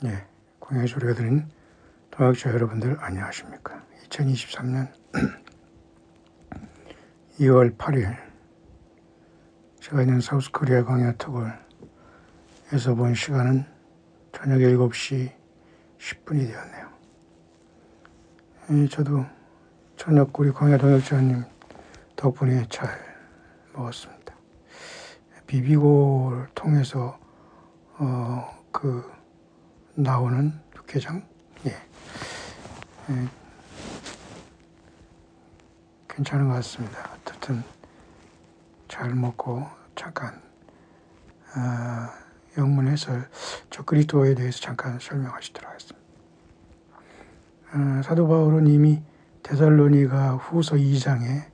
예, 광야의 소리가 들린 동역자 여러분들 안녕하십니까. 2023년 2월 8일 제가 있는 사우스코리아 광야 터벌에서 본 시간은 저녁 7시 10분이 되었네요. 저도 저녁 우리 광야 동역자님 덕분에 잘 먹었습니다. 비비고를 통해서 나오는 육개장, 괜찮은 것 같습니다. 어쨌든 잘 먹고 잠깐 영문 해설 저 그리스도에 대해서 잠깐 설명하시도록 하겠습니다. 사도 바울은 이미 데살로니가 후서 2장에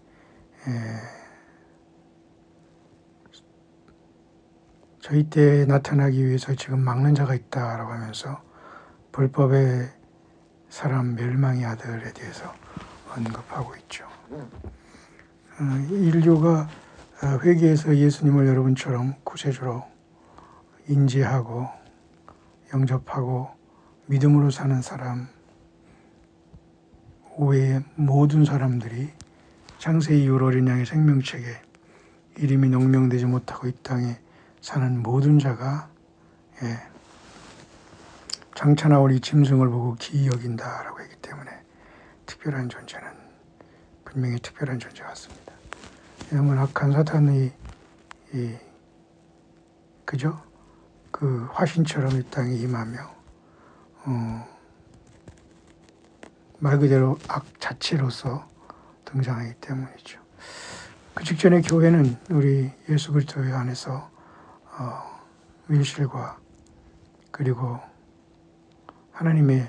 저희 때에 나타나기 위해서 지금 막는 자가 있다라고 하면서 불법의 사람 멸망의 아들에 대해서 언급하고 있죠. 인류가 회개해서 예수님을 여러분처럼 구세주로 인지하고 영접하고 믿음으로 사는 사람 외의 모든 사람들이 창세 이후 어린 양의 생명책에 이름이 농명되지 못하고 이 땅에 사는 모든 자가 장차 나올 이 짐승을 보고 기이 여긴다라고 했기 때문에 특별한 존재는 분명히 특별한 존재 같습니다. 왜냐하면 악한 사탄의 그 화신처럼 이 땅에 임하며 말 그대로 악 자체로서 등장하기 때문이죠. 그 직전에 교회는 우리 예수 그리스도 안에서 밀실과 그리고 하나님의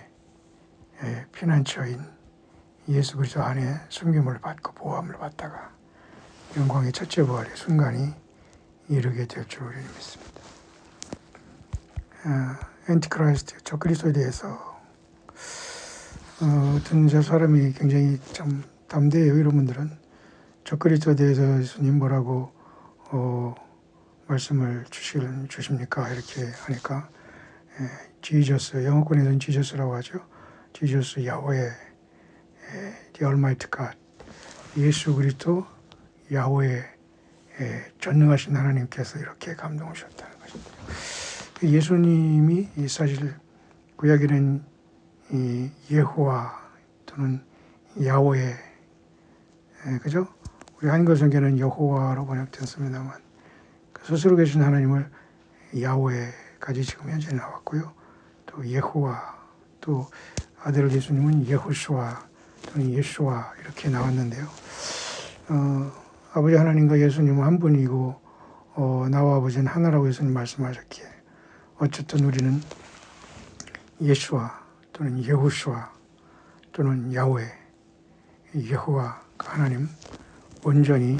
피난처인 예수 그리스도 안에 숨김을 받고 보호함을 받다가 영광의 첫째 부활의 순간이 이르게 될 줄 우리는 믿습니다. 엔티크라이스트, 저 그리스도에 대해서 어떤 저 사람이 굉장히 참 담대해요. 이런 분들은 저 그리스도에 대해서 예수님 뭐라고 말씀을 주십니까? 이렇게 하니까 지저스, 영어권에서는 지저스라고 하죠. 지저스 야훼, the Almighty God, 예수 그리스도 야훼, 전능하신 하나님께서 이렇게 감동을 주셨다는 것입니다. 예수님이 사실 구약에는 예호와 또는 야훼, 그죠? 우리 한글 성경은 여호와로 번역됐습니다만 스스로 계신 하나님을 야훼까지 지금 현재 나왔고요. 또 예호와, 또 아들 예수님은 예호수아 또는 예수아 이렇게 나왔는데요. 아버지 하나님과 예수님은 한 분이고 나와 아버지는 하나라고 예수님 말씀하셨기에 어쨌든 우리는 예수아 또는 예호수아 또는 야훼, 예호와 하나님 온전히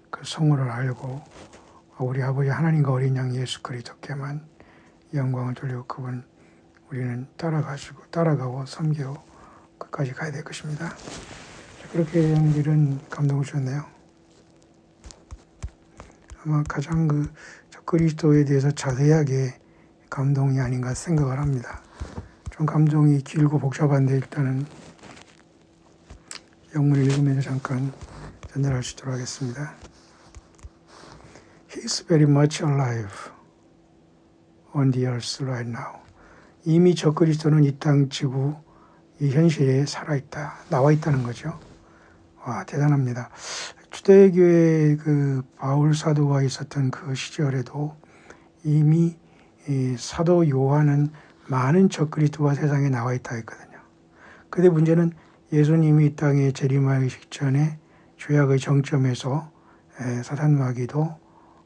그 성호를 알고 우리 아버지 하나님과 어린 양 예수 그리스도께만 영광을 돌리고 그분 우리는 따라가고 섬기고 끝까지 가야 될 것입니다. 그렇게 이런 감동을 주셨네요. 아마 가장 저 그리스도에 대해서 자세하게 감동이 아닌가 생각을 합니다. 좀 감동이 길고 복잡한데 일단은 영문을 읽으면서 잠깐 전달할 수 있도록 하겠습니다. He is very much alive on the earth right now. 이미 저 그리스도는 이 땅 지구 이 현실에 살아있다, 나와 있다는 거죠. 와, 대단합니다. 초대교회 그 바울 사도가 있었던 그 시절에도 이미 이 사도 요한은 많은 저 그리스도가 세상에 나와 있다 했거든요. 근데 문제는 예수님이 이 땅에 재림하기 직전에 죄악의 정점에서 사탄 마귀도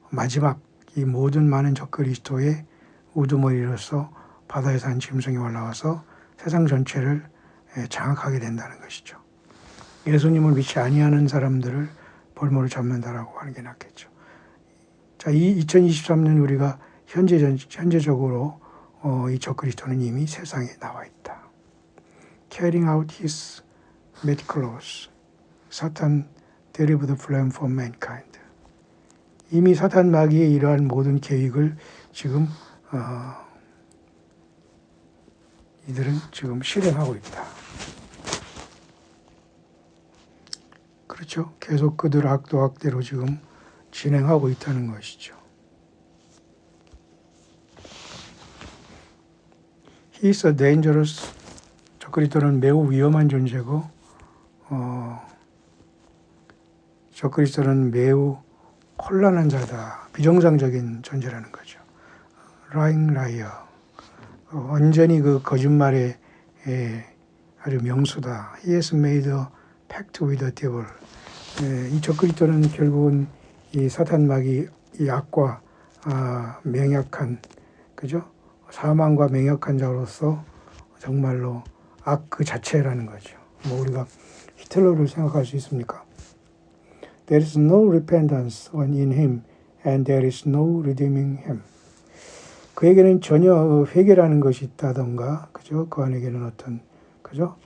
마지막 이 모든 많은 저 그리스도의 우두머리로서 바다에서 한 짐승이 올라와서 세상 전체를 장악하게 된다는 것이죠. 예수님을 믿지 아니하는 사람들을 볼모로 잡는다라고 하는 게 낫겠죠. 자, 2023년 우리가 현재적으로 이 저 그리스도는 이미 세상에 나와 있다. Carrying out his meticulous, Satan derived plan for mankind. 이미 사탄 마귀의 이러한 모든 계획을 지금 이들은 지금 실행하고 있다. 그렇죠? 계속 그들 악도 악대로 지금 진행하고 있다는 것이죠. He is a dangerous. 저 그리스도는 매우 위험한 존재고, 저 그리스도는 매우 혼란한 자다. 비정상적인 존재라는 거죠. Lying liar. 완전히 그 거짓말의 아주 명수다. He has made a pact with the devil. 이 저 그리스도는 결국은 이 사탄막이 이 악과 맹약한, 그죠? 사망과 맹약한 자로서 정말로 악 그 자체라는 거죠. 뭐 우리가 히틀러를 생각할 수 있습니까? There is no repentance in him, and there is no redeeming him. 그에게는 전혀 회개라는 것이 있다던가, 그죠? 그 안에게는 어떤, 그죠?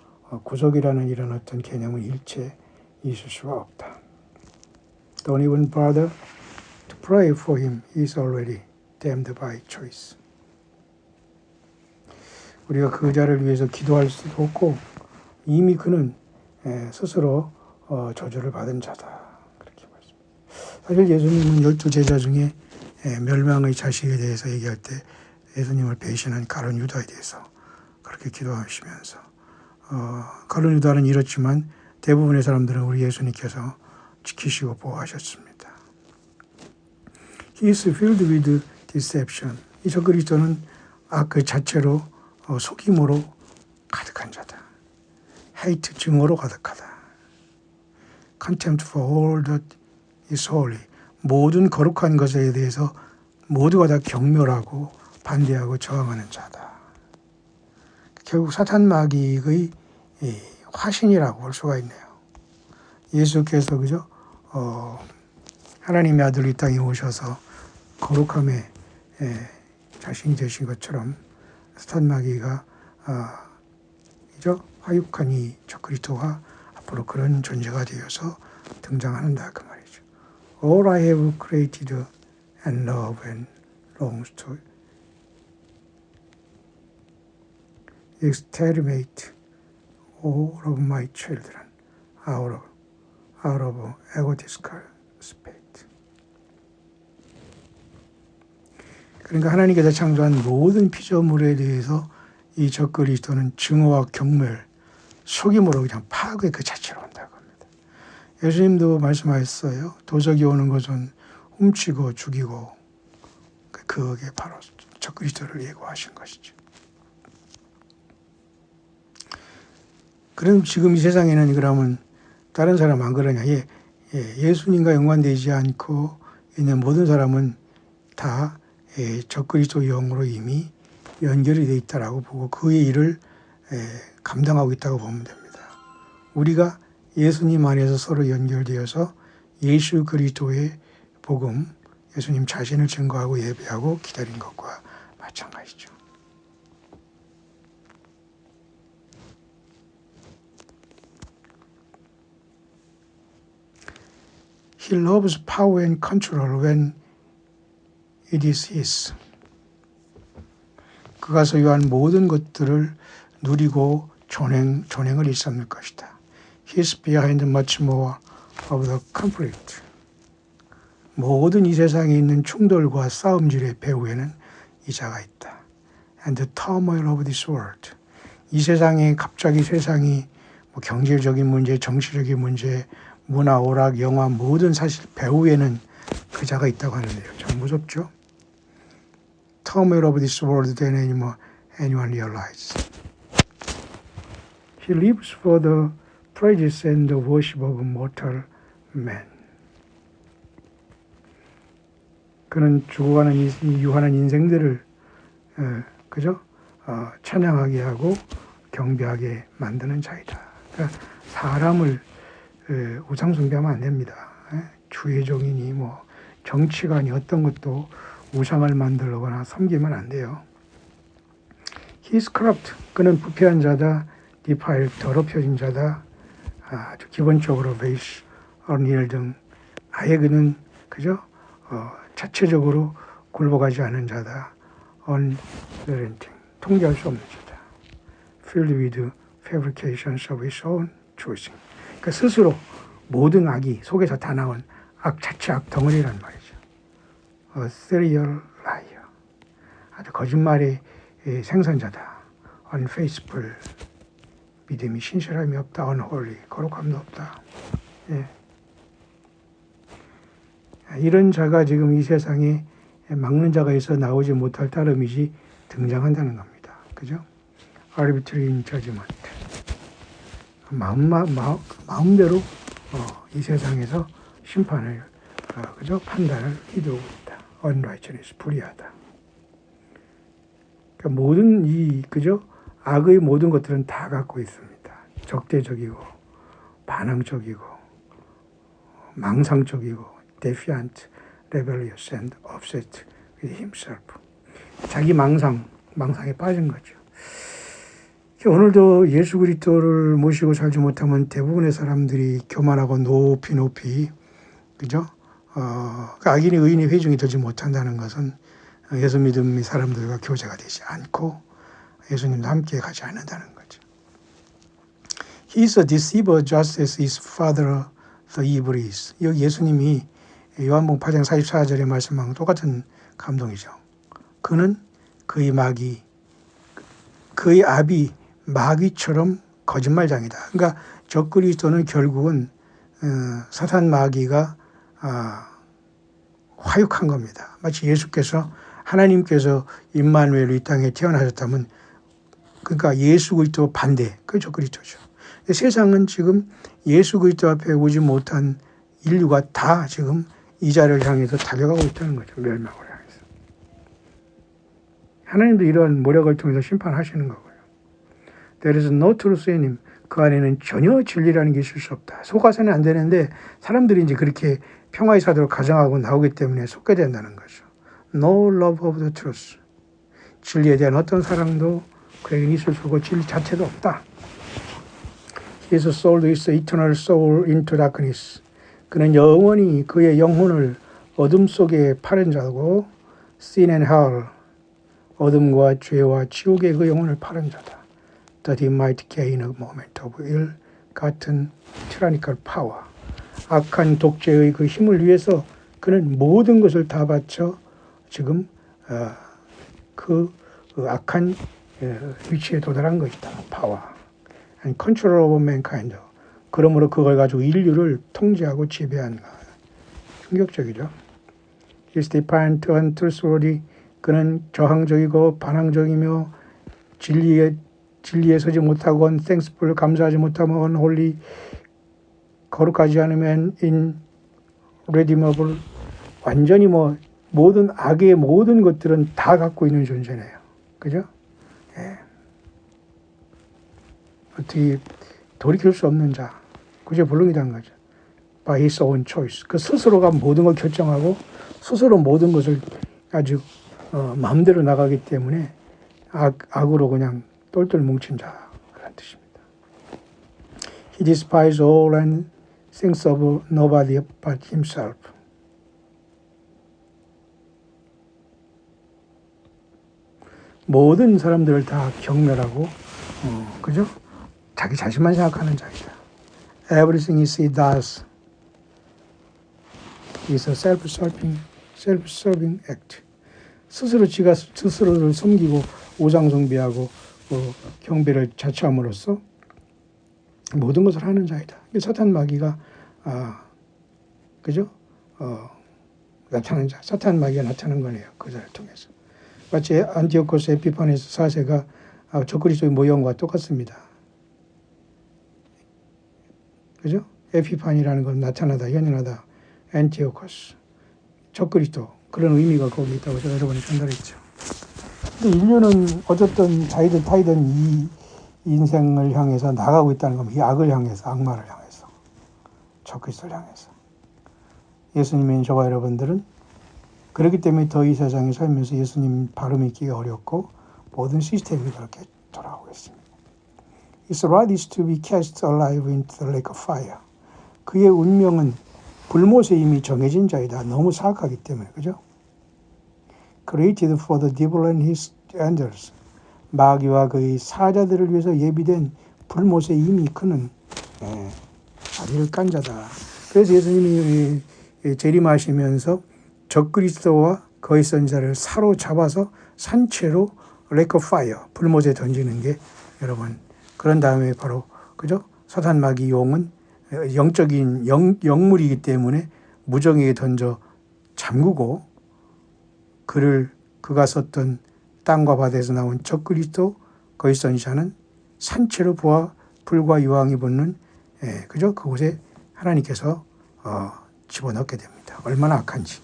구속이라는 이런 어떤 개념은 일체 있을 수가 없다. Don't even bother to pray for him. He is already damned by choice. 우리가 그 자를 위해서 기도할 수도 없고 이미 그는 스스로 저주를 받은 자다. 그렇게 말씀합니다. 사실 예수님은 12제자 중에 멸망의 자식에 대해서 얘기할 때 예수님을 배신한 가룟 유다에 대해서 그렇게 기도하시면서 가룟 유다는 이렇지만 대부분의 사람들은 우리 예수님께서 지키시고 보호하셨습니다. He is filled with deception. 이 저 그리스도는 악 그 자체로 속임으로 가득한 자다. hate 증오로 가득하다. contempt for all that is holy. 모든 거룩한 것에 대해서 모두가 다 경멸하고 반대하고 저항하는 자다. 결국 사탄 마귀의 화신이라고 볼 수가 있네요. 예수께서 그죠? 하나님의 아들이 이 땅에 오셔서 거룩함의 자신이 되신 것처럼 사탄 마귀가 그죠? 화육한 이 저 그리스도가 앞으로 그런 존재가 되어서 등장한다 그 말이죠. All I have created and love and longs to exterminate all of my children out of egotistical spirit. 그러니까 하나님께서 창조한 모든 피조물에 대해서 이 저 그리스도는 증오와 경멸, 속임으로 그냥 파괴 그 자체로 한다고 합니다. 예수님도 말씀하셨어요. 도적이 오는 것은 훔치고 죽이고 그게 바로 저 그리스도를 예고하신 것이죠. 그럼 지금 이 세상에는 그러면 다른 사람 안 그러냐? 예수님과 연관되지 않고 있는 모든 사람은 다 저 그리스도 영으로 이미 연결이 되어 있다라고 보고 그의 일을 감당하고 있다고 보면 됩니다. 우리가 예수님 안에서 서로 연결되어서 예수 그리스도의 복음, 예수님 자신을 증거하고 예배하고 기다린 것과 마찬가지죠. He loves power and control when it is his. 그가 소유한 모든 것들을 누리고 존행을 일삼을 것이다. He is behind much more of the conflict. 모든 이 세상에 있는 충돌과 싸움질의 배후에는 이자가 있다. And the turmoil of this world. 이 세상에 갑자기 세상이 뭐 경제적인 문제, 정치적인 문제, 문화, 오락, 영화 모든 사실 배후에는 그 자가 있다고 하는데요. 참 무섭죠. Turmoil of this world than anyone realizes. He lives for the praises and the worship of mortal men. 그는 죽어가는 이 유한한 인생들을 그죠? 찬양하게 하고 경배하게 만드는 자이다. 그러니까 사람을 우상숭배하면 안 됩니다. 주의 종이니 뭐 정치관이 어떤 것도 우상을 만들거나 섬기면 안 돼요. He is corrupt. 그는 부패한 자다. defiled. 더럽혀진 자다. 아주 기본적으로 base, unreal 등 아예 그는 그죠? 자체적으로 굴복하지 않은 자다. unrelenting. 통제할 수 없는 자다. filled with fabrications of his own choosing. 그러니까 스스로 모든 악이 속에서 다 나온 자체 악 덩어리란 말이죠. A serial liar. 아주 거짓말의 생선자다. Unfaithful. 믿음이 신실함이 없다. Unholy. 거룩함도 없다. 예. 이런 자가 지금 이 세상에 막는 자가 있어 나오지 못할 따름이지 등장한다는 겁니다. 그죠? Arbitrary judgment. 마음대로 이 세상에서 심판을 그죠? 판단을 이루고 있다. Unrighteousness. 불의하다. 그러니까 모든 그죠? 악의 모든 것들은 다 갖고 있습니다. 적대적이고 반항적이고 망상적이고 defiant, rebellious and upset with himself. 자기 망상에 빠진 거죠. 오늘도 예수 그리스도를 모시고 살지 못하면 대부분의 사람들이 교만하고 높이 그죠? 악인이 의인의 회중이 되지 못한다는 것은 예수 믿음의 사람들과 교제가 되지 않고 예수님과 함께 가지 않는다는 거죠. He is a deceiver just as his father the evil is. 여기 예수님이 요한복음 8장 44절에 말씀한 똑같은 감동이죠. 그는 그의 아비 마귀처럼 거짓말장이다. 그러니까 적그리스도는 결국은 사탄 마귀가 화육한 겁니다. 마치 예수께서 하나님께서 임마누엘 이 땅에 태어나셨다면 그러니까 예수 그리스도 반대. 그게 적그리스도죠. 세상은 지금 예수 그리스도 앞에 오지 못한 인류가 다 지금 이 자를 향해서 달려가고 있다는 거죠. 멸망을 향해서. 하나님도 이러한 모략을 통해서 심판하시는 거고요. There is no truth in him. 그 안에는 전혀 진리라는 게 있을 수 없다. 속아서는 안 되는데 사람들이 이제 그렇게 평화의 사도를 가정하고 나오기 때문에 속게 된다는 거죠. No love of the truth. 진리에 대한 어떤 사랑도 그에게는 있을 수 없고 진리 자체도 없다. He has sold his eternal soul into darkness. 그는 영원히 그의 영혼을 어둠 속에 파는 자고 sin and hell. 어둠과 죄와 지옥의 그 영혼을 파는 자다. That he might gain a moment of ill 같은 tyrannical power. 악한 독재의 그 힘을 위해서 그는 모든 것을 다 바쳐 지금 그 악한 위치에 도달한 것이다. power. And control over mankind. 그러므로 그걸 가지고 인류를 통제하고 지배한 것. 충격적이죠. He is defiant, untrustworthy. 그는 저항적이고 반항적이며 진리에 서지 못하고 unthankful, 감사하지 못하면 unholy, 거룩하지 않으면 irredeemable. 완전히 모든 악의 모든 것들은 다 갖고 있는 존재네요. 그죠? 예. 어떻게 돌이킬 수 없는 자, 그저 불능이란 거죠. By his own choice. 그 스스로가 모든 걸 결정하고 스스로 모든 것을 아주 마음대로 나가기 때문에 악으로 그냥 똘똘 뭉친 자 그런 뜻입니다. He despises all and thinks of nobody but himself. 모든 사람들을 다 경멸하고 그죠? 자기 자신만 생각하는 자이다. Everything he does is a self-serving act. 스스로를 섬기고 우상숭배하고 경배를 자처함으로써 모든 것을 하는 자이다. 사탄 마귀가 그죠? 나타난 자, 사탄 마귀가 나타난 거네요. 그 자를 통해서. 마치 안티오코스 에피파네스 4세가 적그리스도의 모형과 똑같습니다. 그죠? 에피판이라는 건 나타나다, 현현하다, 안티오코스, 적그리스도 그런 의미가 거기 있다고 제가 여러 번에 전달했죠. 근데 인류는 어쨌든 자이든 타이든 이 인생을 향해서 나가고 있다는 겁니다. 이 악을 향해서, 악마를 향해서, 적그리스도를 향해서. 예수님인 저와 여러분들은 그렇기 때문에 더 이 세상에 살면서 예수님 발음 읽기가 어렵고 모든 시스템이 그렇게 돌아오고 있습니다. His right is to be cast alive into the lake of fire. 그의 운명은 불못에 이미 정해진 자이다. 너무 사악하기 때문에, 그죠? Created for the devil and his angels. 마귀와 그의 사자들을 위해서 예비된 불못에 이미 그는 자리를 깐 자다. 그래서 예수님이 재림하시면서 적그리스도와 그의 선자를 사로잡아서 산채로 lake of fire, 불못에 던지는 게 여러분, 그런 다음에 바로 그죠? 사탄 마귀 용은 영적인 영물이기 때문에 무정에게 던져 잠그고 그가 썼던 땅과 바다에서 나온 적그리스도 그의 선지자는 산채로 불과 유황이 붙는 그죠? 그곳에 하나님께서 집어넣게 됩니다. 얼마나 악한지.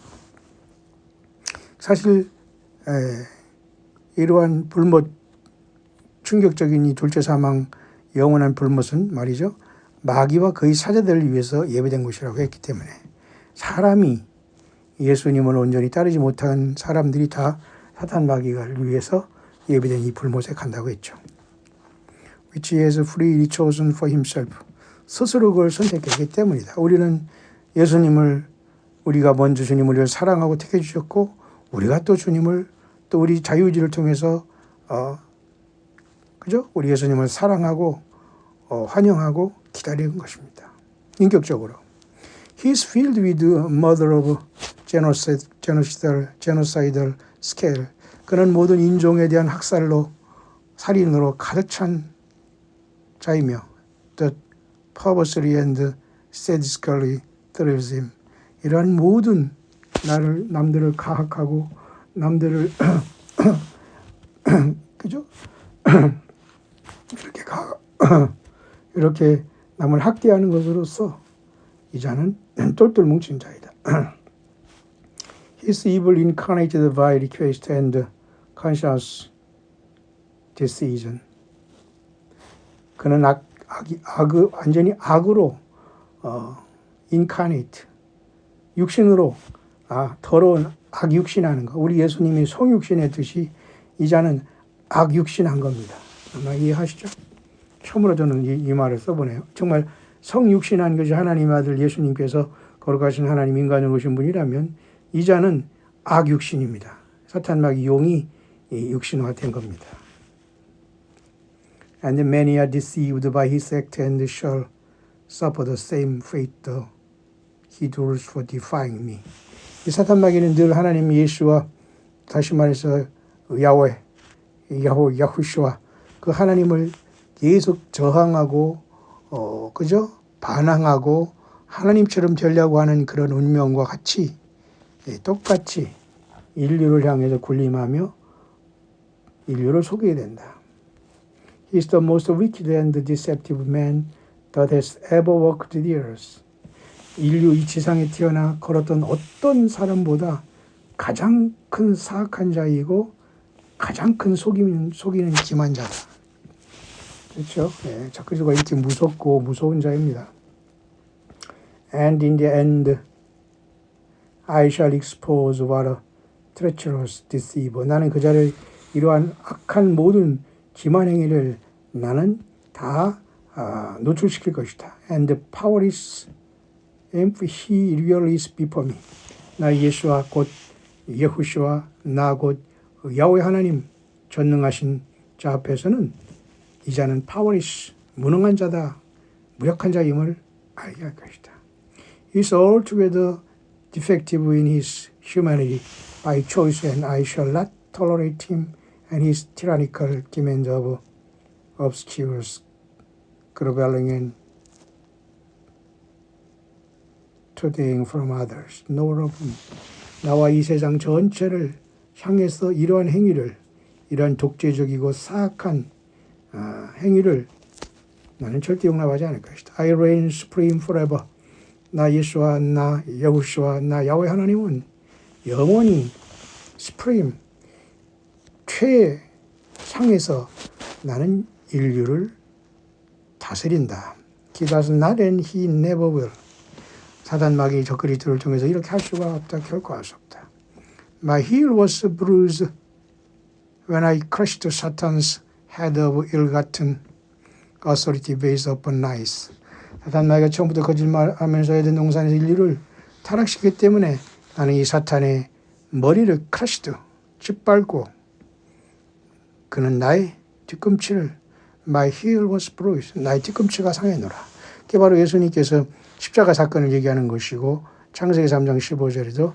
사실 이러한 불못, 충격적인 이 둘째 사망, 영원한 불못은 말이죠, 마귀와 그의 사자들을 위해서 예배된 곳이라고 했기 때문에 사람이 예수님을 온전히 따르지 못한 사람들이 다 사탄 마귀를 위해서 예배된 이 불못에 간다고 했죠. Which he has freely chosen for himself. 스스로 그걸 선택했기 때문이다. 우리는 예수님을, 우리가 먼저 주님을 위해서 사랑하고 택해 주셨고, 우리가 또 주님을, 또 우리 자유의지를 통해서 그죠? 우리 예수님을 사랑하고 환영하고 기다리는 것입니다. 인격적으로. He is filled with the mother of genocidal scale. 그는 모든 인종에 대한 학살로, 살인으로 가득 찬 자이며, the purposely and sadistically thrills him. 이러한 모든 남들을 가학하고 남들을 그죠? 이렇게 남을 학대하는 것으로서 이 자는 똘똘 뭉친 자이다. His evil incarnated by request and conscious decision. 그는 완전히 악으로 incarnate, 육신으로 더러운 악육신하는 거. 우리 예수님이 성육신했듯이 이 자는 악육신한 겁니다. 아마 이해하시죠? 처음으로 저는 이 말을 써보네요. 정말 성육신한 것이 하나님 아들 예수님께서 거룩하신 하나님 인간으로 오신 분이라면 이 자는 악육신입니다. 사탄 마귀 용이 육신화된 겁니다. And many are deceived by his act and shall suffer the same fate he does for defying me. 이 사탄 마귀는 늘 하나님 예수와, 다시 말해서 야후슈와 그 하나님을 계속 저항하고 그죠? 반항하고 하나님처럼 되려고 하는 그런 운명과 같이 똑같이 인류를 향해서 군림하며 인류를 속이게 된다. He is the most wicked and deceptive man that has ever walked the earth. 인류 이 지상에 태어나 걸었던 어떤 사람보다 가장 큰 사악한 자이고 가장 큰 속이는 기만자다. 그렇죠? 네, 적그리스도가 이렇게 무섭고 무서운 자입니다. And in the end, I shall expose what a treacherous deceiver. 나는 그 자를 이러한 악한 모든 기만 행위를 나는 다 노출시킬 것이다. And the power is he really is before me. 나 예수와 곧 예후시와 나 곧 야훼 하나님 전능하신 자 앞에서는 이 자는 powerless, 무능한 자다, 무력한 자임을 알게 할 것이다. He is altogether defective in his humanity by choice, and I shall not tolerate him and his tyrannical demands of obscure groveling and todying from others. nor of him. 나와 이 세상 전체를 향해서 이러한 행위를, 이러한 독재적이고 사악한 행위를 나는 절대 용납하지 않을 것이다. I reign supreme forever. 나 예수와 나 여호수와 나 야훼 하나님은 영원히 supreme, 최상에서 나는 인류를 다스린다. He does not and he never will. 사단 마귀 적그리스도를 통해서 이렇게 할 수가 없다. 결코 할 수 없다. My heel was bruised when I crushed Satan's head of ill-gotten authority based upon lies. 사단 마귀가 처음부터 거짓말하면서 에덴 동산에서 인류를 타락시켰기 때문에 나는 이 사탄의 머리를 crushed, 짓밟고 그는 나의 뒤꿈치를 My heel was bruised. 나의 뒤꿈치가 상했노라. 그게 바로 예수님께서 십자가 사건을 얘기하는 것이고 창세기 3장 15절에도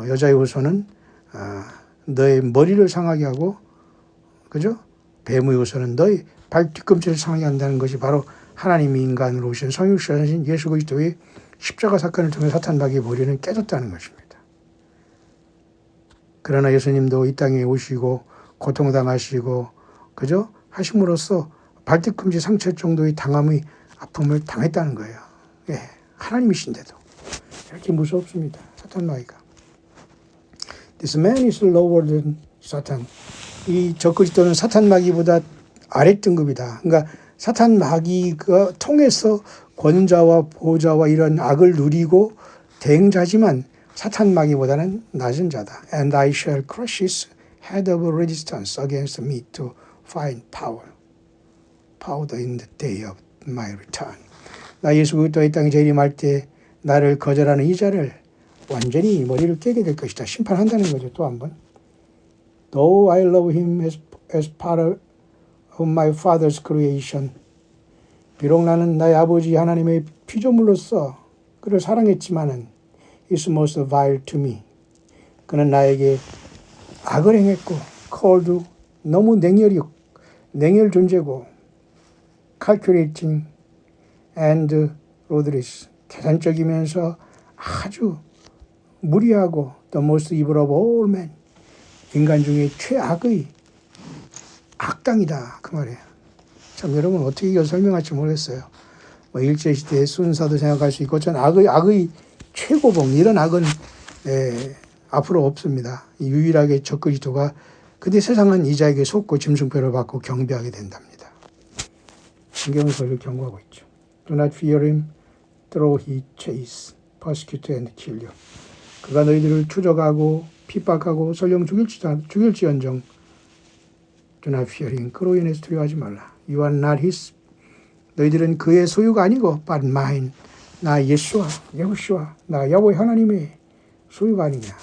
여자의 후손은 너의 머리를 상하게 하고 그죠? 뱀의 후손은 너의 발 뒤꿈치를 상하게 한다는 것이 바로 하나님이 인간으로 오신 성육신하신 예수 그리스도의 십자가 사건을 통해 사탄 마귀의 머리는 깨졌다는 것입니다. 그러나 예수님도 이 땅에 오시고 고통당하시고 그죠? 하심으로써 발뒤꿈치 상처 정도의 당함의 아픔을 당했다는 거예요. 예, 하나님이신데도 이렇게 무섭습니다. 사탄 마귀가. This man is lower than Satan. 이 적그리스도는 사탄 마귀보다 아랫등급이다. 그러니까 사탄 마귀가 통해서 권자와 보좌와 이런 악을 누리고 대행자지만 사탄 마귀보다는 낮은 자다. And I shall crush his head of resistance against me to find power in the day of my return. 나 예수 그리스도 이 땅에 재림할 때 나를 거절하는 이 자를 완전히 머리를 깨게 될 것이다. 심판한다는 거죠. 또 한 번. Though I love him as part of my father's creation. 비록 나는 나의 아버지 하나님의 피조물로서 그를 사랑했지만은 is most vile to me. 그는 나에게 악을 행했고 cold, 너무 냉혈 존재고 calculating and ruthless, 계산적이면서 아주 무리하고 the most evil of all men, 인간 중에 최악의 악당이다 그 말이에요. 참 여러분 어떻게 이걸 설명할지 모르겠어요. 뭐 일제시대의 순사도 생각할 수 있고 전 악의 최고봉 이런 악은 앞으로 없습니다. 유일하게 적그리스도가 근데 세상은 이자에게 속고 짐승표를 받고 경배하게 된답니다. 성경은 그를 경고하고 있죠. Do not fear him, though he chase, persecute and kill you. 그가 너희들을 추적하고 핍박하고 설령 죽일지언정 Do not fear him. 그로 인해서 두려워하지 말라. You are not his. 너희들은 그의 소유가 아니고 but mine. 나 예수와 여호수아 나 여호와 하나님의 소유가 아니냐.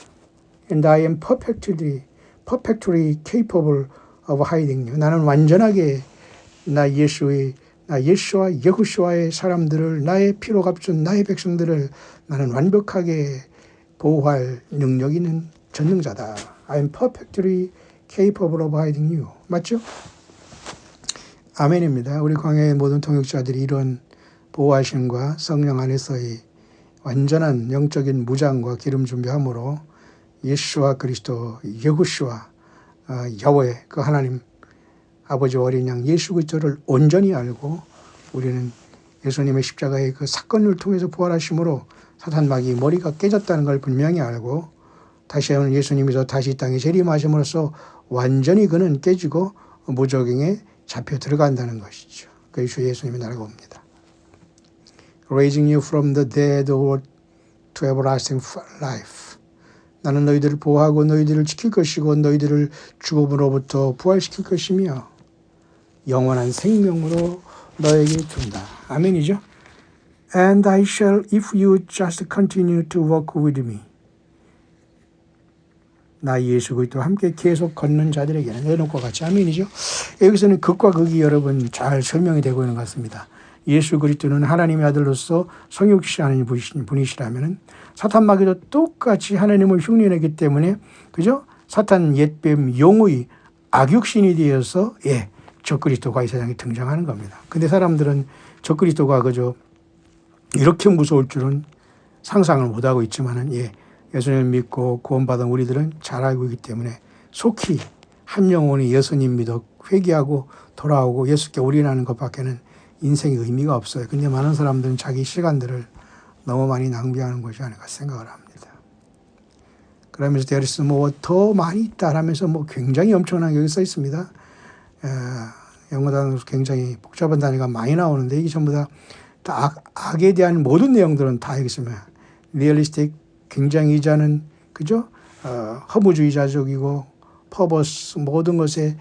And I am perfectly capable of hiding you. 나는 완전하게 나 예수와 여호수아의 사람들을 나의 피로 값준 나의 백성들을 나는 완벽하게 보호할 능력 있는 전능자다. I am perfectly capable of hiding you. 맞죠? 아멘입니다. 우리 광야의 모든 통역자들이 이런 보호하심과 성령 안에서의 완전한 영적인 무장과 기름 준비함으로 예수와 그리스도, 여호수아, 야훼 그 하나님 아버지와 어린 양 예수 그리스도를 온전히 알고 우리는 예수님의 십자가의 그 사건을 통해서 부활하심으로 사탄 마귀 머리가 깨졌다는 걸 분명히 알고 다시 오는 예수님께서 다시 이 땅에 재림하심으로써 완전히 그는 깨지고 무적행에 잡혀 들어간다는 것이죠. 그것이 주 예수님의 나라가 옵니다. Raising you from the dead to everlasting life. 나는 너희들을 보호하고 너희들을 지킬 것이고 너희들을 죽음으로부터 부활시킬 것이며 영원한 생명으로 너에게 준다. 아멘이죠. And I shall, if you just continue to walk with me. 나 예수 그리스도와 함께 계속 걷는 자들에게는 내놓고 같이 아멘이죠. 여기서는 극과 극이 여러분 잘 설명이 되고 있는 것 같습니다. 예수 그리스도는 하나님의 아들로서 성육신하는 분이시라면 사탄 마귀도 똑같이 하나님을 흉내내기 때문에 그죠? 사탄 옛뱀 용의 악육신이 되어서 적그리스도가 이 세상에 등장하는 겁니다. 근데 사람들은 적그리스도가 그저 이렇게 무서울 줄은 상상을 못하고 있지만은 예수님을 믿고 구원받은 우리들은 잘 알고 있기 때문에 속히 한 영혼이 예수님 믿어 회개하고 돌아오고 예수께 올인하는 것밖에는 인생의 의미가 없어요. 근데 많은 사람들은 자기 시간들을 너무 많이 낭비하는 것이 아닐까 생각을 합니다. 그러면서 there is 더 많이 있다 하면서 굉장히 엄청나게 여기 써 있습니다. 영어 단어로 굉장히 복잡한 단어가 많이 나오는데 이게 전부 다 악에 대한 모든 내용들은 다 여기 있으면 리얼리스틱 굉장히 이자는 그죠? 허무주의자적이고 퍼버스 모든 것에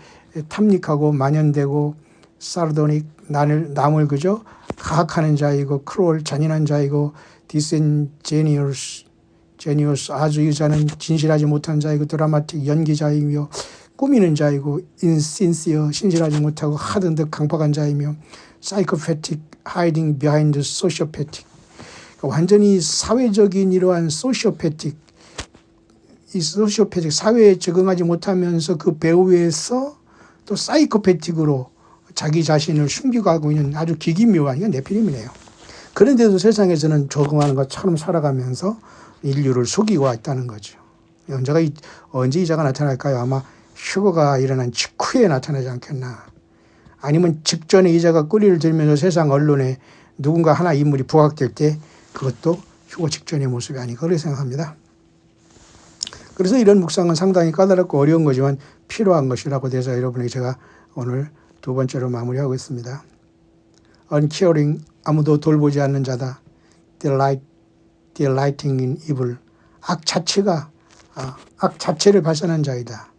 탐닉하고 만연되고 사르도닉 남을 그죠? 가학하는 자이고 크롤 잔인한 자이고 디센제니어스 아주 이 자는 진실하지 못한 자이고 드라마틱 연기자이며 꾸미는 자이고 insincere, 신실하지 못하고 하던 듯 강박한 자이며 psychopathic, hiding behind sociopathic. 그러니까 완전히 사회적인 이러한 소시오패틱, 이 소시오패틱 사회에 적응하지 못하면서 그 배후에서 또 사이코패틱으로 자기 자신을 숨기고 하고 있는 아주 기기묘한, 이건 네피림이네요. 그런데도 세상에서는 적응하는 것처럼 살아가면서 인류를 속이고 있다는 거죠. 언제 이자가 나타날까요? 아마 휴거가 일어난 직후에 나타나지 않겠나. 아니면 직전에 이자가 꼬리를 들면서 세상 언론에 누군가 하나 인물이 부각될 때 그것도 휴거 직전의 모습이 아닌가 그렇게 생각합니다. 그래서 이런 묵상은 상당히 까다롭고 어려운 거지만 필요한 것이라고 돼서 여러분에게 제가 오늘 두 번째로 마무리하고 있습니다. Uncaring, 아무도 돌보지 않는 자다. Delighting in evil, 악 자체를 발산한 자이다.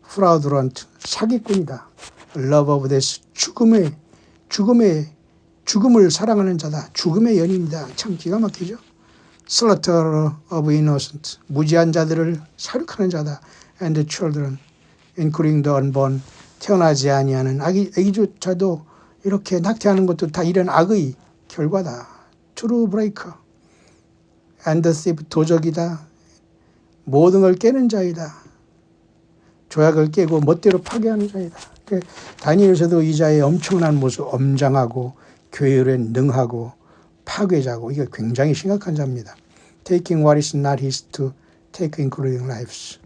Fraudulent, 사기꾼이다. Love of death, 죽음을 사랑하는 자다. 죽음의 연인이다. 참 기가 막히죠. Slaughter of innocent, 무지한 자들을 살육하는 자다. And the children, including the unborn, 태어나지 아니하는 아기조차도 이렇게 낙태하는 것도 다 이런 악의 결과다. True breaker, and the thief, 도적이다. 모든 걸 깨는 자이다. 조약을 깨고 멋대로 파괴하는 자이다. 다니엘서도 이 자의 엄청난 모습, 엄장하고 교회에 능하고 파괴자고, 이게 굉장히 심각한 자입니다. Taking what is not his to take including lives.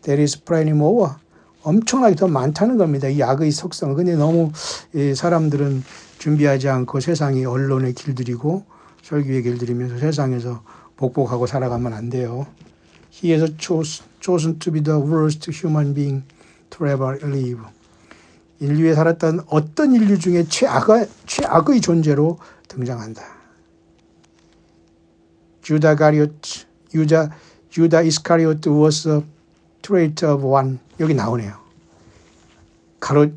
There is plenty more. 엄청나게 더 많다는 겁니다. 이 악의 속성은. 근데 너무 사람들은 준비하지 않고 세상이 언론에 길들이고 설교에 길들이면서 세상에서 복복하고 살아가면 안 돼요. He has chosen to be the worst human being to ever live. 인류에 살았던 어떤 인류 중에 최악의 존재로 등장한다. Judah Iscariot was a traitor of one. 여기 나오네요.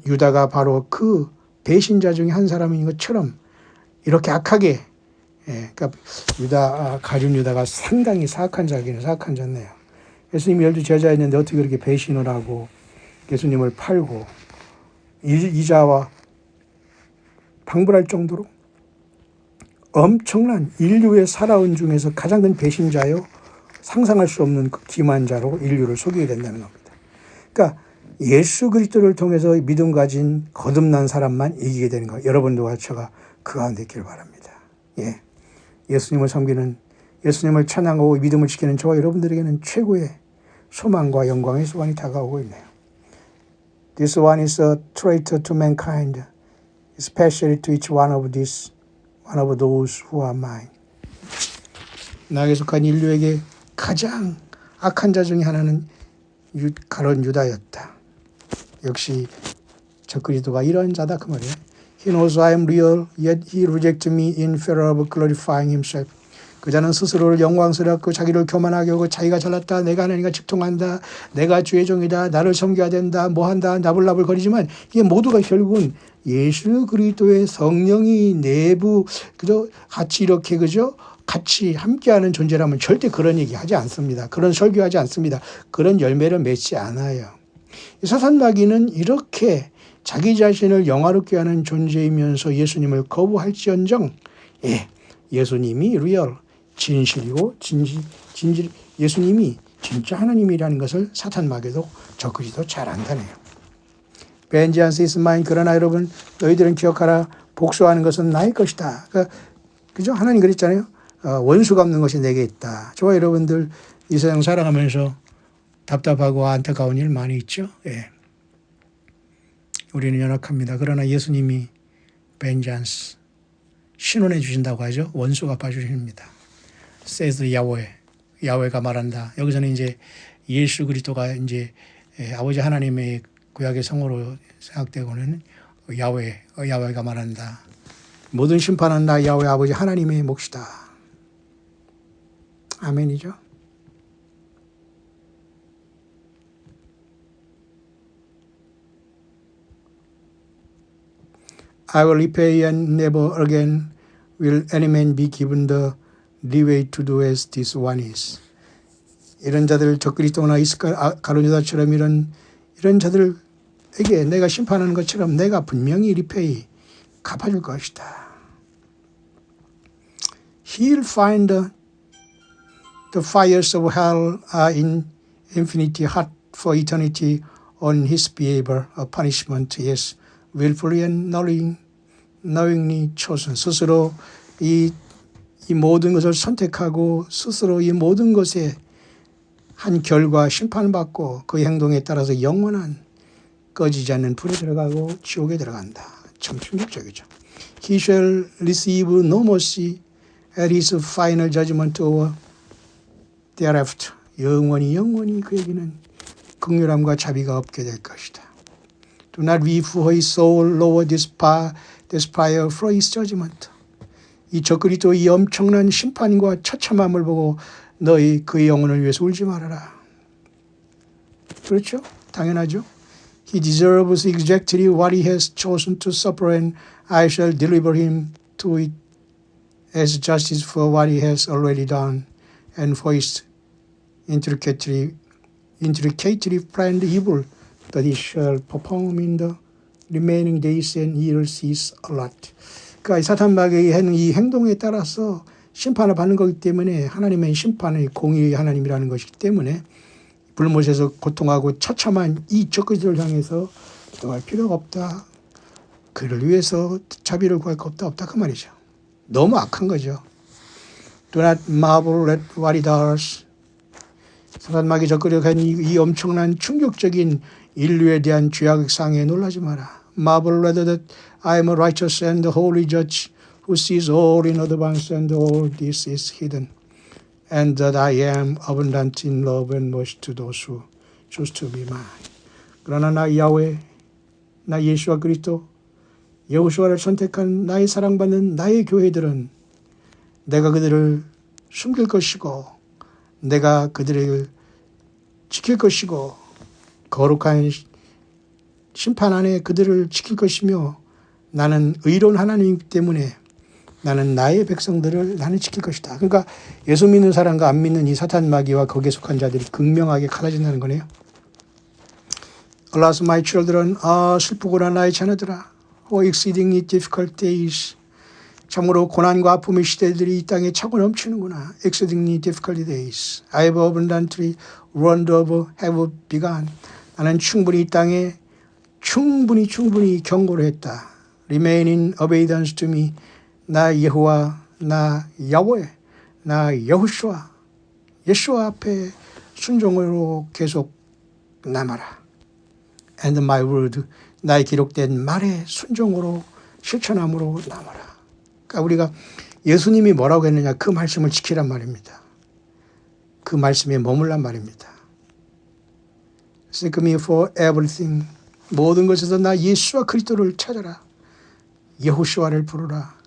유다가 바로 그 배신자 중에 한 사람인 것처럼 이렇게 악하게, 그러니까 가룟 유다가 상당히 사악한 자네요. 예수님이 12 제자였는데 어떻게 그렇게 배신을 하고 예수님을 팔고 이자와 방불할 정도로 엄청난 인류의 살아온 중에서 가장 큰 배신자요, 상상할 수 없는 그 기만자로 인류를 속이게 된다는 겁니다. 그러니까 예수 그리스도를 통해서 믿음 가진 거듭난 사람만 이기게 되는 거예요. 여러분들과 저가 그 가운데 있기를 바랍니다. 예수님을 섬기는, 예수님을 찬양하고 믿음을 지키는 저와 여러분들에게는 최고의 소망과 영광의 소원이 다가오고 있네요. This one is a traitor to mankind, especially to each one of those who are mine. 나에게 속한 인류에게 가장 악한 자 중에 하나는 가룟 유다였다. 역시 저 그리스도가 이런 자다 그 말이에요. He knows I am real, yet he rejects me in favor of glorifying himself. 그 자는 스스로를 영광스럽고 자기를 교만하게 하고 자기가 잘났다, 내가 하나님과 직통한다, 내가 주의 종이다, 나를 섬겨야 된다, 뭐한다, 나불나불 거리지만 이게 모두가 결국은 예수 그리스도의 성령이 내부 그저 같이 이렇게 그저 같이 함께하는 존재라면 절대 그런 얘기 하지 않습니다. 그런 설교하지 않습니다. 그런 열매를 맺지 않아요. 사탄마귀는 이렇게 자기 자신을 영화롭게 하는 존재이면서 예수님을 거부할지언정, 예수님이 리얼, 진실이고 진실, 예수님이 진짜 하나님이라는 것을 사탄마귀도 저 그리스도 잘 안다네요. Vengeance is mine. 그러나 여러분 너희들은 기억하라. 복수하는 것은 나의 것이다. 그죠? 하나님 그랬잖아요. 원수 갚는 것이 내게 있다. 저와 여러분들 이 세상 살아가면서 답답하고 안타까운 일 많이 있죠. 우리는 연약합니다. 그러나 예수님이 vengeance, 신원해 주신다고 하죠. 원수 갚아주십니다. says 야훼, 야훼가 말한다. 여기서는 이제 예수 그리스도가 이제 아버지 하나님의 구약의 성으로 생각되고는 야훼가 말한다. 모든 심판은 나 야훼 아버지 하나님의 몫이다. 아멘이죠. I will repay and never again will any man be given the leeway to do as this one is. 이런 자들 적그리스도나 가룟 유다처럼 이런 자들에게 내가 심판하는 것처럼 내가 분명히 리페이 갚아줄 것이다. He'll find the fires of hell are in infinity hot for eternity on his behavior of punishment. Yes, willfully and knowingly chosen. 스스로 이 모든 것을 선택하고 스스로 이 모든 것에 한 결과 심판받고 그 행동에 따라서 영원한 꺼지지 않는 불에 들어가고 지옥에 들어간다. 참 충격적이죠. He shall receive no mercy at his final judgment or thereafter. 영원히 그에게는 긍휼함과 자비가 없게 될 것이다. Do not weep for his soul, lower despair for his judgment. 이 적그리스도 이 엄청난 심판과 처참함을 보고 너희 그의 영혼을 위해서 울지 말아라. 그렇죠? 당연하죠. He deserves exactly what he has chosen to suffer and I shall deliver him to it as justice for what he has already done and for his intricately planned evil that he shall perform in the remaining days and years is a lot. 그러니까 사탄 마귀의 하는 이 행동에 따라서 심판을 받는 거기 때문에 하나님의 심판의 공의의 하나님이라는 것이기 때문에 불못에서 고통하고 처참한 이 적그리스도를 향해서 기도할 필요가 없다. 그를 위해서 자비를 구할 거 없다 그 말이죠. 너무 악한 거죠. Do not marvel at what he does. 사탄 마귀 적그리스도가 이 엄청난 충격적인 인류에 대한 죄악의 상에 놀라지 마라. Marvel rather that I am a righteous and holy judge who sees all in advance and all this is hidden, and that I am abundant in love and mercy to those who choose to be mine. 그러나 나 야훼, 나 예수와 그리스도, 여호수아를 선택한 나의 사랑받는 나의 교회들은 내가 그들을 숨길 것이고 내가 그들을 지킬 것이고 거룩한 심판 안에 그들을 지킬 것이며 나는 의로운 하나님이기 때문에 나는 나의 백성들을 나는 지킬 것이다. 그러니까 예수 믿는 사람과 안 믿는 이 사탄 마귀와 거기에 속한 자들이 극명하게 갈라진다는 거네요. Alas, my children, 슬프구나 나의 자녀들아. Oh, exceedingly difficult days. 참으로 고난과 아픔의 시대들이 이 땅에 차고 넘치는구나. Exceedingly difficult days. I have abundantly runned over, have begun. 나는 충분히 이 땅에 충분히 경고를 했다. Remain in obedience to me. 나 여호와, 나 야훼, 나 여호수아, 예수와 앞에 순종으로 계속 남아라. And my word, 나의 기록된 말에 순종으로 실천함으로 남아라. 그러니까 우리가 예수님이 뭐라고 했느냐 그 말씀을 지키란 말입니다. 그 말씀에 머물란 말입니다. Seek me for everything. 모든 것에서 나 예수와 그리스도를 찾아라. 여호수아를 부르라.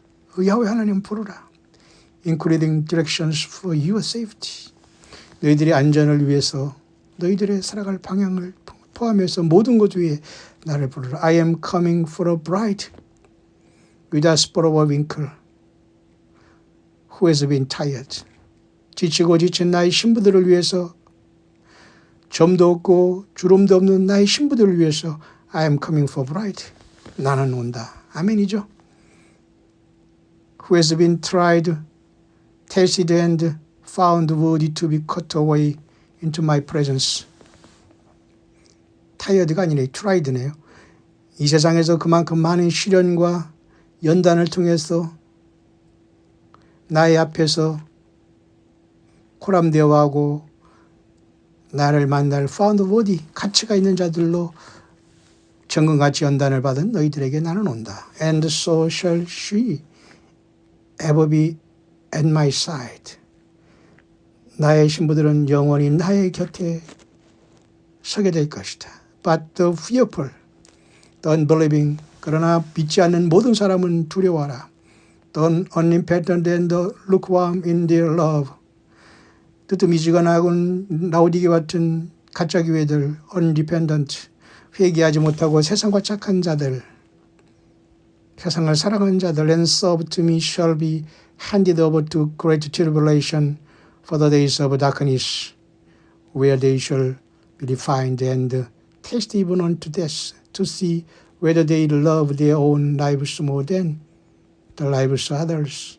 야훼 하나님 부르라. Including directions for your safety. 너희들의 안전을 위해서 너희들의 살아갈 방향을 포함해서 모든 것 위에 나를 부르라. I am coming for a bride with a spot of a wrinkle who has been tired. 지치고 지친 나의 신부들을 위해서 점도 없고 주름도 없는 나의 신부들을 위해서 I am coming for bride. 나는 온다. 아멘이죠. Who has been tried, tested and found worthy to be cut away into my presence. 타이어드가 아니네. 트라이드네요. 이 세상에서 그만큼 많은 시련과 연단을 통해서 나의 앞에서 코람되어하고 나를 만날 found worthy, 가치가 있는 자들로 정금같이 연단을 받은 너희들에게 나는 온다. And so shall she ever be at my side. 나의 신부들은 영원히 나의 곁에 서게 될 것이다. But the fearful, the unbelieving, 그러나 믿지 않는 모든 사람은 두려워하라. The unrepentant and the lukewarm in their love. 뜨뜻미지근하고 라우디게 같은 가짜 교회들, unrepentant, 회개하지 못하고 세상과 착한 자들, 세상을 사랑하는 자들, and serve to me shall be handed over to great tribulation for the days of darkness, where they shall be refined and test even unto death to see whether they love their own lives more than the lives of others,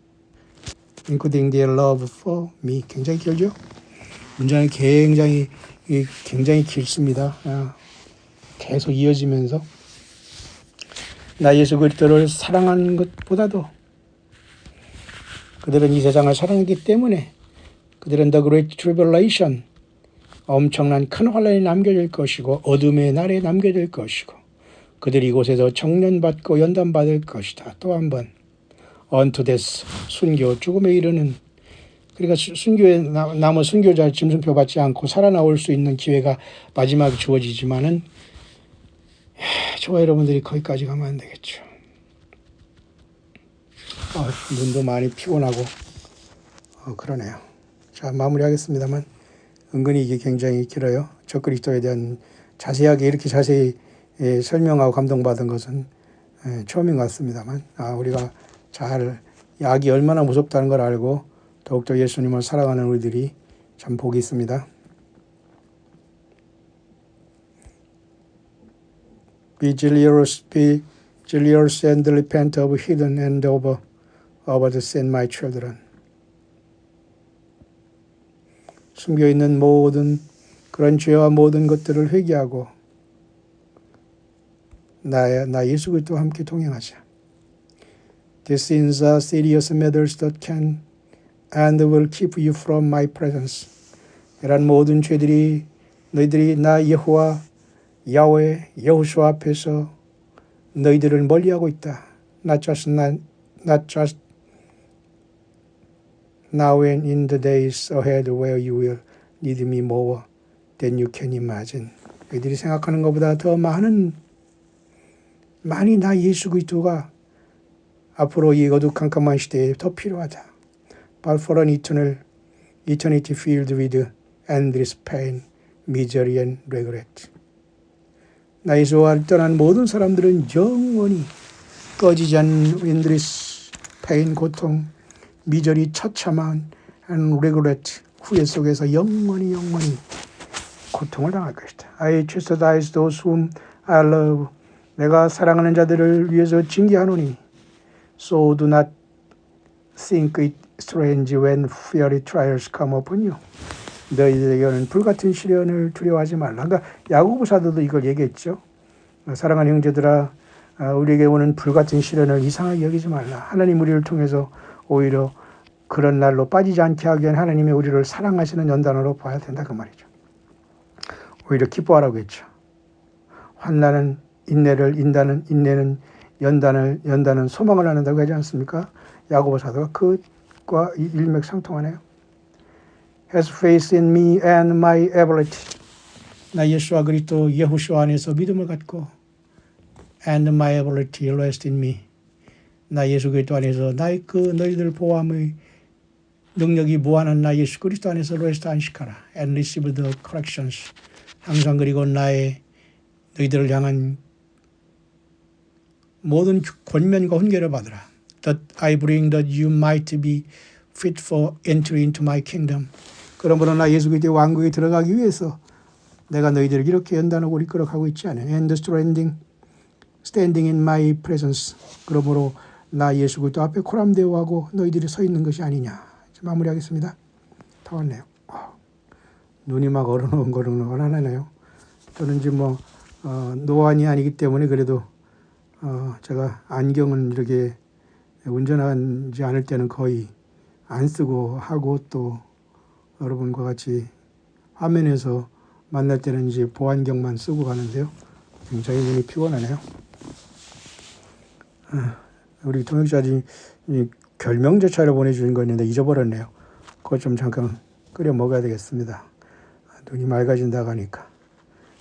including their love for me. 굉장히 길죠? 문장이 굉장히 길습니다. 계속 이어지면서 나 예수 그리스도를 사랑하는 것보다도 그들은 이 세상을 사랑하기 때문에 그들은 the great tribulation, 엄청난 큰 환란이 남겨질 것이고 어둠의 날에 남겨질 것이고 그들이 이곳에서 정련받고 연단받을 것이다. 또 한 번 unto death, 순교, 죽음에 이르는, 그러니까 순교에 남은 순교자 짐승표 받지 않고 살아나올 수 있는 기회가 마지막에 주어지지만은 저와 여러분들이 거기까지 가면 안 되겠죠. 눈도 많이 피곤하고 그러네요. 자, 마무리하겠습니다만 은근히 이게 굉장히 길어요. 적그리스도에 대한 자세하게 이렇게 자세히 설명하고 감동받은 것은 처음인 것 같습니다만 우리가 잘 약이 얼마나 무섭다는 걸 알고 더욱더 예수님을 사랑하는 우리들이 참 복이 있습니다. Be zealous and repent of hidden and over the sin, my children. 숨겨있는 모든 그런 죄와 모든 것들을 회개하고 나 예수 그리스도와 함께 동행하자. These sins are serious matters that can and will keep you from my presence. 이런 모든 죄들이 너희들이 나 여호와 야훼 여호수아 앞에서 너희들을 멀리하고 있다. Not just now and in the days ahead where you will need me more than you can imagine. 너희들이 생각하는 것보다 더 많이 나 예수 그리스도가 앞으로 이 어두컴컴한 시대에 더 필요하다. But for an eternity filled with endless pain, misery and regret. 나 예수와 떠난 모든 사람들은 영원히 꺼지지 않는 endless pain, 고통, 미저리, 처참한 and regret, 후회 속에서 영원히 고통을 당할 것이다. I chastise those whom I love. 내가 사랑하는 자들을 위해서 징계하노니 So do not think it strange when fiery trials come upon you. 너희에게는 불같은 시련을 두려워하지 말라. 그러니까 야고보 사도도 이걸 얘기했죠. 사랑하는 형제들아, 우리에게 오는 불같은 시련을 이상하게 여기지 말라. 하나님 우리를 통해서 오히려 그런 날로 빠지지 않게 하기 위한 하나님의 우리를 사랑하시는 연단으로 봐야 된다 그 말이죠. 오히려 기뻐하라고 했죠. 환난은 인내를, 인내는 연단은 소망을 낳는다고 하지 않습니까? 야고보 사도가 그것과 일맥상통하네요. Has faith in me and my ability. 나 예수와 그리스도 여호수아 안에서 믿음을 갖고 and my ability rest in me. 나 예수 그리스도 안에서 나의 너희들 보호함의 능력이 무한한 나 예수 그리스도 안에서 rest 안식하라. And receive the corrections. 항상 그리고 너희들을 향한 모든 권면과 훈계를 받으라. That I bring that you might be fit for entry into my kingdom. 그러므로 나 예수 그리스도의 왕국에 들어가기 위해서 내가 너희들을 이렇게 연단하고 이끌어가고 있지 않아요. And standing in my presence. 그러므로 나 예수 그리스도 앞에 코람대오하고 너희들이 서 있는 것이 아니냐. 마무리하겠습니다. 다 왔네요. 눈이 막 어른어른하네요. 저는 지금 노안이 아니기 때문에 그래도 제가 안경은 이렇게 운전하지 않을 때는 거의 안 쓰고 하고 또 여러분과 같이 화면에서 만날 때는 이제 보안경만 쓰고 가는데요. 굉장히 눈이 피곤하네요. 우리 통역자들이 결명제차를 보내주신 거 있는데 잊어버렸네요. 그거 좀 잠깐 끓여 먹어야 되겠습니다. 눈이 맑아진다고 하니까.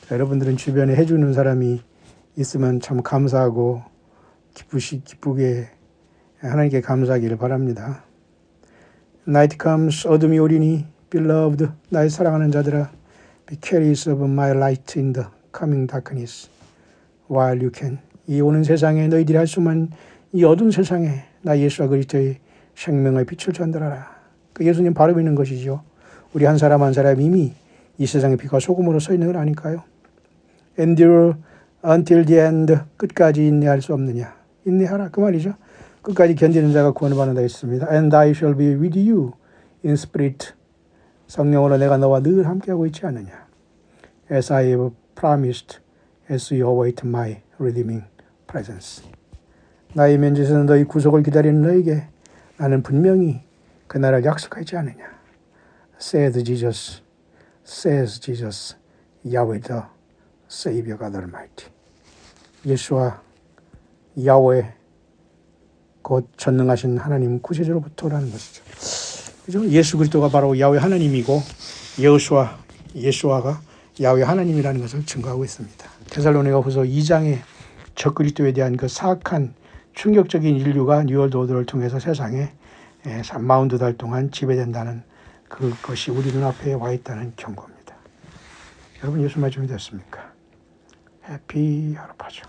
자, 여러분들은 주변에 해주는 사람이 있으면 참 감사하고 기쁘게 하나님께 감사하기를 바랍니다. Night comes, 어둠이 오리니 beloved, 나의 사랑하는 자들아, be carriers of my light in the coming darkness while you can. 이 오는 세상에 너희들이 할 수만 이 어두운 세상에 나 예수와 그리스도의 생명의 빛을 전달하라. 그 예수님 바로 믿는 것이죠. 우리 한 사람 한 사람 이미 이 세상의 빛과 소금으로 서 있는 건 아닐까요? Endure until the end. 끝까지 인내할 수 없느냐? 인내하라 그 말이죠. 끝까지 견디는 자가 구원을 받는다 했습니다. And I shall be with you in spirit. 성령으로 내가 너와 늘 함께하고 있지 않느냐. As I have promised, as you await my redeeming presence. 나의 면제에서는 너희 구속을 기다리는 너에게 나는 분명히 그날을 약속하지 않느냐. Says Jesus, Yahweh the Savior God Almighty. 예수와 야훼 곧 전능하신 하나님 구세주로부터라는 것이죠. 그죠? 예수 그리스도가 바로 야훼 하나님이고 예수와가 야훼 하나님이라는 것을 증거하고 있습니다. 데살로니가후서 2장의 적그리스도에 대한 그 사악한 충격적인 인류가 뉴월드 오더를 통해서 세상에 40달 동안 지배된다는 그것이 우리 눈앞에 와 있다는 경고입니다. 여러분 예수 말씀이 됐습니까? 해피 하루파죠.